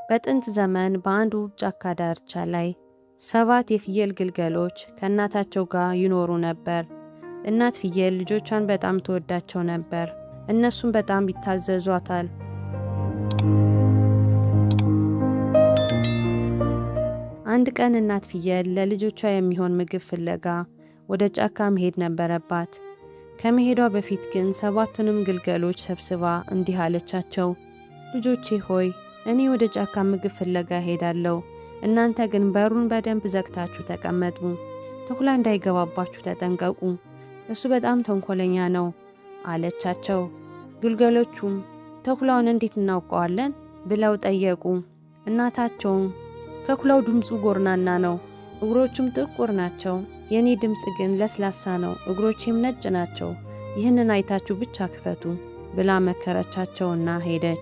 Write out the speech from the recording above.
በጥንት ዘመን በአንድ ውብ ጫካ ዳርቻ ላይ 7 የፍየል ግልገሎች ከእናታቸው ጋር ይኖሩ ነበር። እናት ፍየል ልጆቿን በጣም ትወዳቸው ነበር። እነሱም በጣም ይታዘዟታል። አንድ ቀን እናት ፍየል ለልጆቿ የሚሆን ምግብ ፍለጋ ወደ ጫካ መሄድ ነበረባት። ከመሄዷ በፊት ግን 7ቱንም ግልገሎች ሰብስባ እንዲህ አለቻቸው፣ ልጆቼ ሆይ እኔ ወደ ጫካ ምግብ ፍለጋ ሄዳለሁ። እናንተ ግን በሩን በደንብ ዘግታችሁ ተቀመጡ። ተኩላ እንዳይገባባችሁ ተጠንቀቁ። እሱ በጣም ተንኮለኛ ነው አለቻቸው። ግልገሎቹም ተኩላውን እንዴት እናውቀዋለን ብለው ጠየቁ። እናታቸውም ተኩላው ድምፁ ጎርናና ነው፣ እግሮቹም ጥቁር ናቸው። የኔ ድምፅ ግን ለስላሳ ነው፣ እግሮቼም ነጭ ናቸው። ይህንን አይታችሁ ብቻ ክፈቱ ብላ መከረቻቸውና ሄደች።